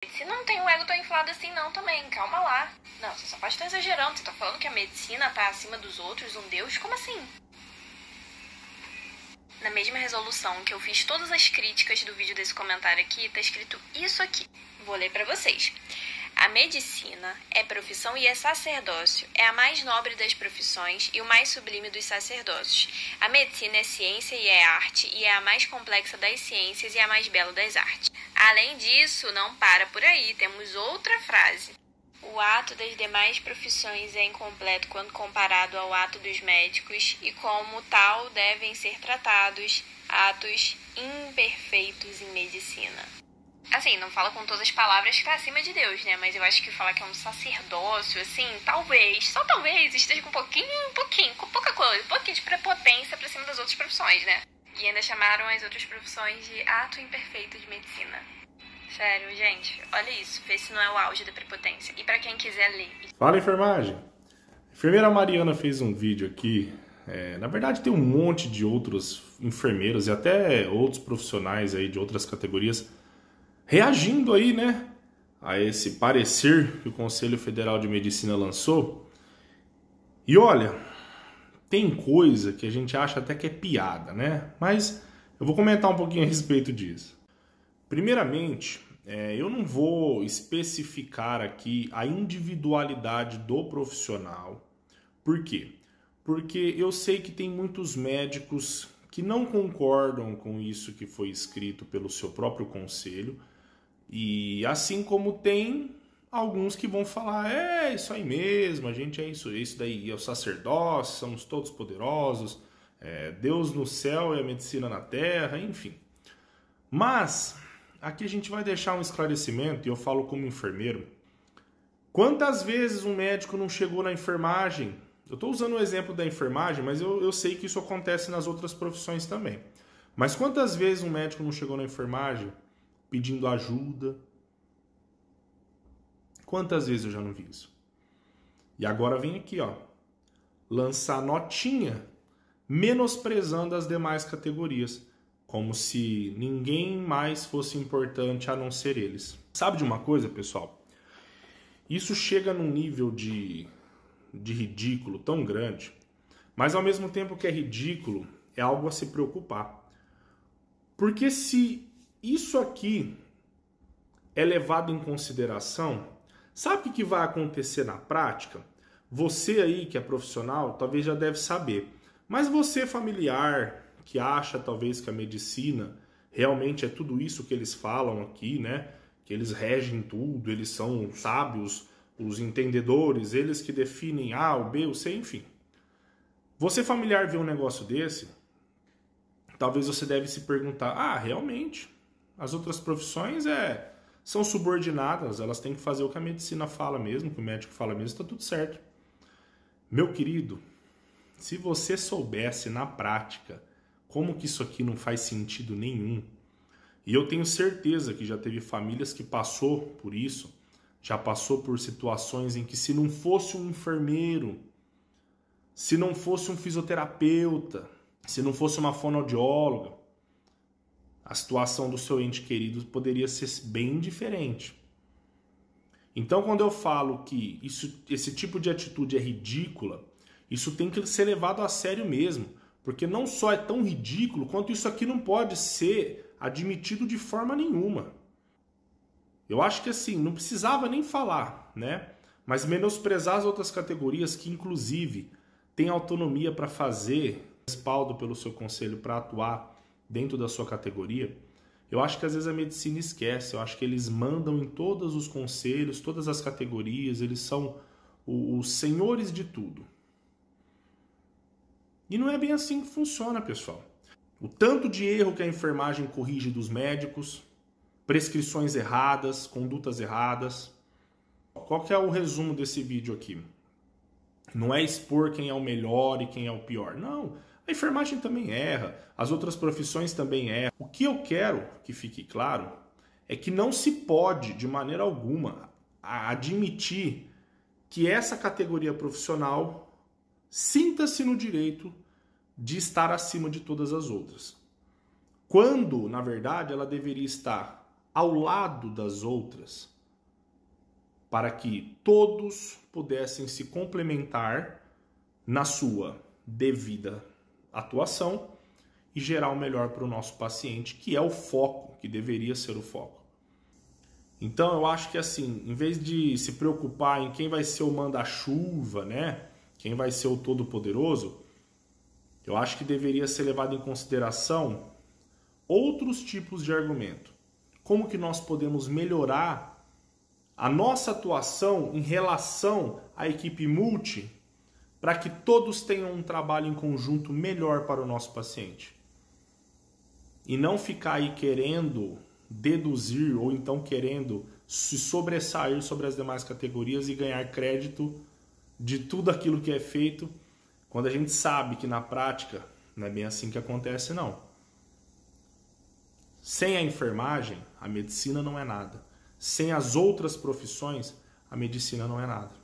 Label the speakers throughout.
Speaker 1: Medicina não tem um ego tão inflado assim não também, calma lá. Não, você só pode estar exagerando, você tá falando que a medicina tá acima dos outros, um deus? Como assim? Na mesma resolução que eu fiz todas as críticas do vídeo desse comentário aqui, tá escrito isso aqui. Vou ler pra vocês. A medicina é profissão e é sacerdócio. É a mais nobre das profissões e o mais sublime dos sacerdócios. A medicina é ciência e é arte, e é a mais complexa das ciências e a mais bela das artes. Além disso, não para por aí, temos outra frase. O ato das demais profissões é incompleto quando comparado ao ato dos médicos e, como tal, devem ser tratados atos imperfeitos em medicina. Assim, não fala com todas as palavras que tá acima de Deus, né? Mas eu acho que falar que é um sacerdócio, assim, talvez, só talvez, esteja com com pouca coisa, um pouquinho de prepotência pra cima das outras profissões, né? E ainda chamaram as outras profissões de ato imperfeito de medicina. Sério, gente, olha isso, vê se não é o auge da prepotência. E pra quem quiser ler.
Speaker 2: Fala, enfermagem! A enfermeira Mariana fez um vídeo aqui. Na verdade, tem um monte de outros enfermeiros e até outros profissionais aí de outras categorias reagindo aí, né, a esse parecer que o Conselho Federal de Medicina lançou. E olha, tem coisa que a gente acha até que é piada, né? Mas eu vou comentar um pouquinho a respeito disso. Primeiramente, eu não vou especificar aqui a individualidade do profissional. Por quê? Porque eu sei que tem muitos médicos que não concordam com isso que foi escrito pelo seu próprio conselho. E assim como tem alguns que vão falar, isso aí mesmo, a gente é isso daí é o sacerdócio, somos todos poderosos, Deus no céu e a medicina na terra, enfim. Mas aqui a gente vai deixar um esclarecimento, e eu falo como enfermeiro. Quantas vezes um médico não chegou na enfermagem? Eu estou usando o exemplo da enfermagem, mas eu sei que isso acontece nas outras profissões também. Mas quantas vezes um médico não chegou na enfermagem pedindo ajuda? Quantas vezes eu já não vi isso? E agora vem aqui, ó, lançar notinha menosprezando as demais categorias, como se ninguém mais fosse importante a não ser eles. Sabe de uma coisa, pessoal? Isso chega num nível de ridículo tão grande, mas ao mesmo tempo que é ridículo, é algo a se preocupar. Porque se isso aqui é levado em consideração, sabe o que vai acontecer na prática? Você aí que é profissional talvez já deve saber, mas você familiar que acha talvez que a medicina realmente é tudo isso que eles falam aqui, né? Que eles regem tudo, eles são sábios, os entendedores, eles que definem A, o B, o C, enfim. Você familiar vê um negócio desse, talvez você deve se perguntar, realmente, as outras profissões são subordinadas, elas têm que fazer o que a medicina fala mesmo, que o médico fala mesmo, está tudo certo. Meu querido, se você soubesse na prática como que isso aqui não faz sentido nenhum, e eu tenho certeza que já teve famílias que passou por isso, já passou por situações em que se não fosse um enfermeiro, se não fosse um fisioterapeuta, se não fosse uma fonoaudióloga, a situação do seu ente querido poderia ser bem diferente. Então, quando eu falo que esse tipo de atitude é ridícula, isso tem que ser levado a sério mesmo, porque não só é tão ridículo, quanto isso aqui não pode ser admitido de forma nenhuma. Eu acho que assim, não precisava nem falar, né? Mas menosprezar as outras categorias que, inclusive, têm autonomia para fazer respaldo pelo seu conselho para atuar dentro da sua categoria, eu acho que às vezes a medicina esquece. Eu acho que eles mandam em todos os conselhos, todas as categorias, eles são os senhores de tudo. E não é bem assim que funciona, pessoal. O tanto de erro que a enfermagem corrige dos médicos, prescrições erradas, condutas erradas. Qual que é o resumo desse vídeo aqui? Não é expor quem é o melhor e quem é o pior. Não, a enfermagem também erra, as outras profissões também erram. O que eu quero que fique claro é que não se pode, de maneira alguma, admitir que essa categoria profissional sinta-se no direito de estar acima de todas as outras. Quando, na verdade, ela deveria estar ao lado das outras, para que todos pudessem se complementar na sua devida atuação e gerar o melhor para o nosso paciente, que é o foco, que deveria ser o foco. Então eu acho que assim, em vez de se preocupar em quem vai ser o manda-chuva, né? Quem vai ser o todo-poderoso, eu acho que deveria ser levado em consideração outros tipos de argumento. Como que nós podemos melhorar a nossa atuação em relação à equipe multi para que todos tenham um trabalho em conjunto melhor para o nosso paciente. E não ficar aí querendo deduzir ou então querendo se sobressair sobre as demais categorias e ganhar crédito de tudo aquilo que é feito, quando a gente sabe que na prática não é bem assim que acontece, não. Sem a enfermagem, a medicina não é nada. Sem as outras profissões, a medicina não é nada.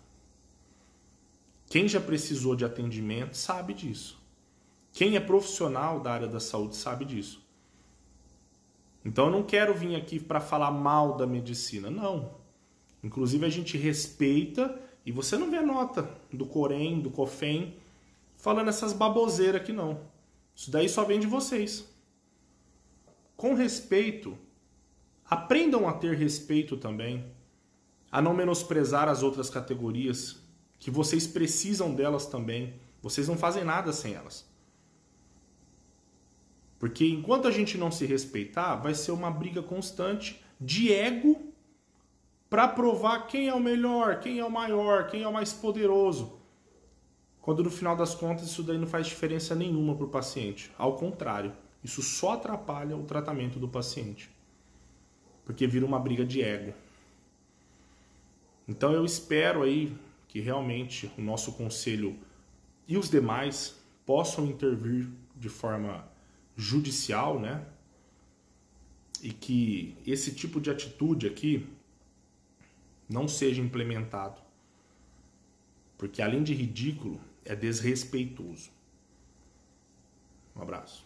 Speaker 2: Quem já precisou de atendimento sabe disso. Quem é profissional da área da saúde sabe disso. Então eu não quero vir aqui para falar mal da medicina, não. Inclusive a gente respeita e você não vê nota do Corém, do COFEM, falando essas baboseiras aqui não. Isso daí só vem de vocês. Com respeito, aprendam a ter respeito também, a não menosprezar as outras categorias, que vocês precisam delas também. Vocês não fazem nada sem elas. Porque enquanto a gente não se respeitar, vai ser uma briga constante de ego para provar quem é o melhor, quem é o maior, quem é o mais poderoso. Quando no final das contas isso daí não faz diferença nenhuma para o paciente. Ao contrário, isso só atrapalha o tratamento do paciente. Porque vira uma briga de ego. Então eu espero aí que realmente o nosso conselho e os demais possam intervir de forma judicial, né? E que esse tipo de atitude aqui não seja implementado. Porque além de ridículo, é desrespeitoso. Um abraço.